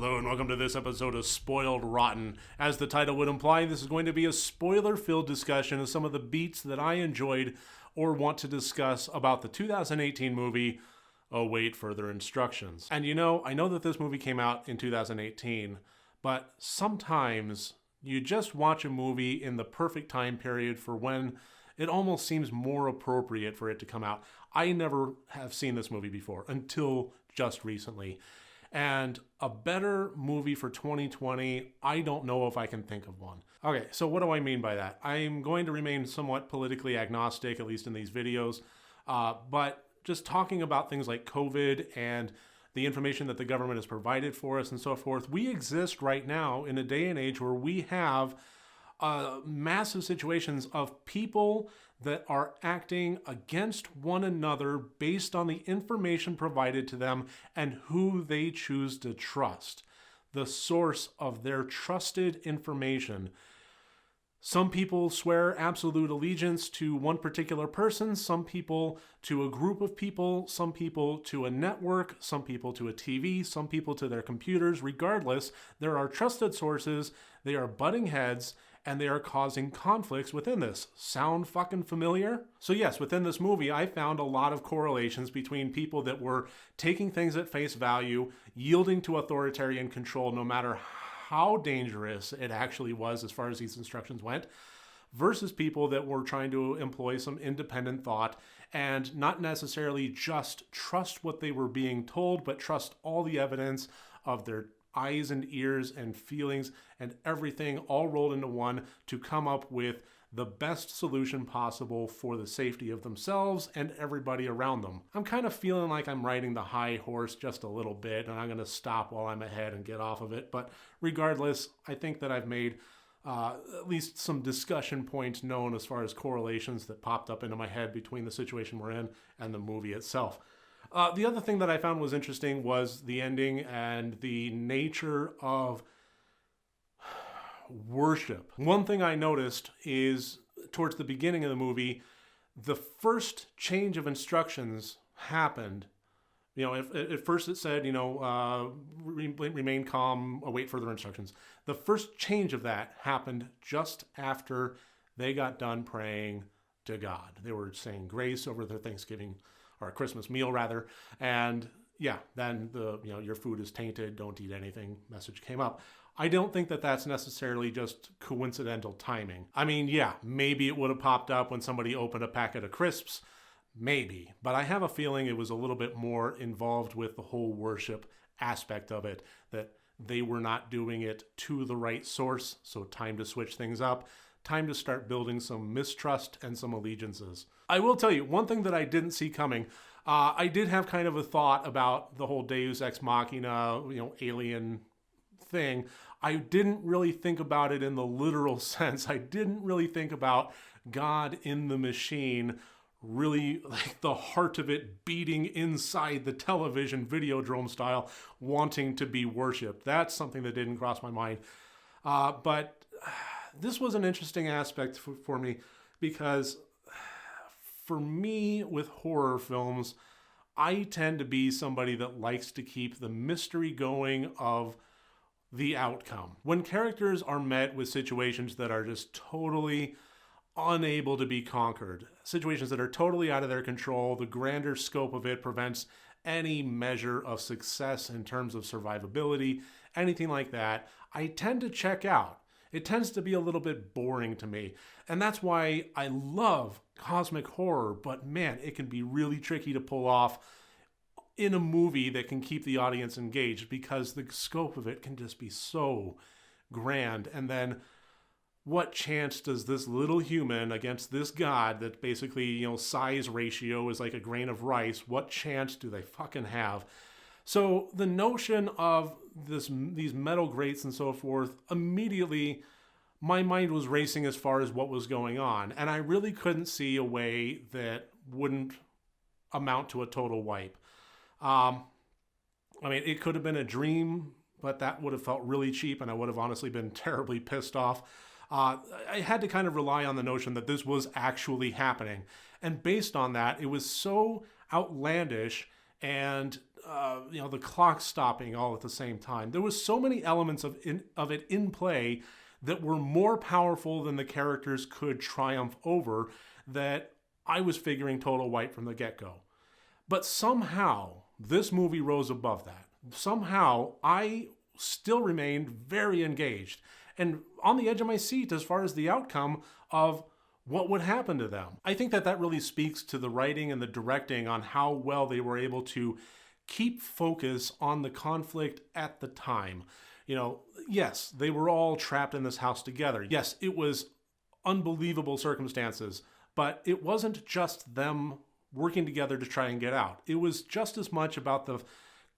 Hello and welcome to this episode of Spoiled Rotten. As the title would imply, this is going to be a spoiler-filled discussion of some of the beats that I enjoyed or want to discuss about the 2018 movie, Await Further Instructions. And you know, I know that this movie came out in 2018, but sometimes you just watch a movie in the perfect time period for when it almost seems more appropriate for it to come out. I never have seen this movie before until just recently. And a better movie for 2020, I don't know if I can think of one. Okay, so what do I mean by that? I'm going to remain somewhat politically agnostic, at least in these videos, but just talking about things like COVID and the information that the government has provided for us and so forth, we exist right now in a day and age where we have massive situations of people that are acting against one another based on the information provided to them and who they choose to trust, the source of their trusted information. Some people swear absolute allegiance to one particular person, some people to a group of people, some people to a network, some people to a TV, some people to their computers. Regardless, there are trusted sources, they are butting heads, and they are causing conflicts within this. Sound fucking familiar? So yes, within this movie, I found a lot of correlations between people that were taking things at face value, yielding to authoritarian control no matter how dangerous it actually was as far as these instructions went, versus people that were trying to employ some independent thought and not necessarily just trust what they were being told, but trust all the evidence of their eyes and ears and feelings and everything all rolled into one to come up with the best solution possible for the safety of themselves and everybody around them. I'm kind of feeling like I'm riding the high horse just a little bit, and I'm going to stop while I'm ahead and get off of it. But regardless, I think that I've made at least some discussion points known as far as correlations that popped up into my head between the situation we're in and the movie itself. The other thing that I found was interesting was the ending and the nature of worship. One thing I noticed is towards the beginning of the movie, the first change of instructions happened. You know, at first it said, remain calm, await further instructions. The first change of that happened just after they got done praying to God. They were saying grace over their Thanksgiving or a Christmas meal rather, and yeah, then your food is tainted, don't eat anything message came up. I don't think that that's necessarily just coincidental timing. I mean, yeah, maybe it would have popped up when somebody opened a packet of crisps, maybe, but I have a feeling it was a little bit more involved with the whole worship aspect of it, that they were not doing it to the right source, so time to switch things up. Time to start building some mistrust and some allegiances. I will tell you, one thing that I didn't see coming, I did have kind of a thought about the whole Deus Ex Machina, alien thing. I didn't really think about it in the literal sense. I didn't really think about God in the machine, really like the heart of it beating inside the television Videodrome style, wanting to be worshipped. That's something that didn't cross my mind. But this was an interesting aspect for me because for me with horror films, I tend to be somebody that likes to keep the mystery going of the outcome. When characters are met with situations that are just totally unable to be conquered, situations that are totally out of their control, the grander scope of it prevents any measure of success in terms of survivability, anything like that, I tend to check out. It tends to be a little bit boring to me. And that's why I love cosmic horror, but man, it can be really tricky to pull off in a movie that can keep the audience engaged because the scope of it can just be so grand. And then what chance does this little human against this god that basically, size ratio is like a grain of rice, what chance do they fucking have? So the notion of these metal grates and so forth, immediately my mind was racing as far as what was going on. And I really couldn't see a way that wouldn't amount to a total wipe. It could have been a dream, but that would have felt really cheap and I would have honestly been terribly pissed off. I had to kind of rely on the notion that this was actually happening. And based on that, it was so outlandish and the clock stopping all at the same time. There was so many elements of it in play that were more powerful than the characters could triumph over, that I was figuring total white from the get-go. But somehow this movie rose above that. Somehow I still remained very engaged and on the edge of my seat as far as the outcome of what would happen to them. I think that really speaks to the writing and the directing on how well they were able to keep focus on the conflict at the time. Yes, they were all trapped in this house together. Yes, it was unbelievable circumstances, but it wasn't just them working together to try and get out. It was just as much about the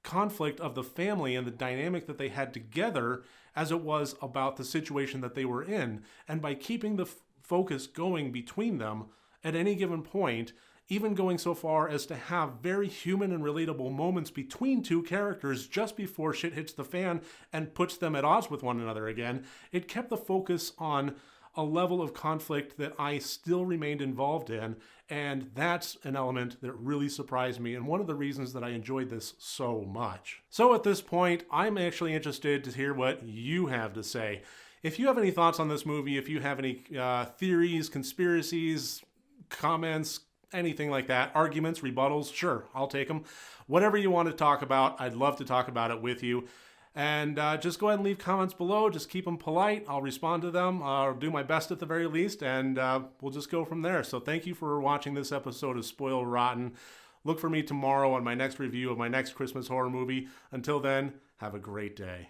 conflict of the family and the dynamic that they had together as it was about the situation that they were in. And by keeping the focus going between them at any given point, even going so far as to have very human and relatable moments between two characters just before shit hits the fan and puts them at odds with one another again, it kept the focus on a level of conflict that I still remained involved in, and that's an element that really surprised me and one of the reasons that I enjoyed this so much. So at this point, I'm actually interested to hear what you have to say. If you have any thoughts on this movie, if you have any theories, conspiracies, comments, anything like that, arguments, rebuttals, sure, I'll take them. Whatever you want to talk about, I'd love to talk about it with you. And just go ahead and leave comments below. Just keep them polite. I'll respond to them. I'll do my best at the very least, and we'll just go from there. So thank you for watching this episode of Spoiled Rotten. Look for me tomorrow on my next review of my next Christmas horror movie. Until then, have a great day.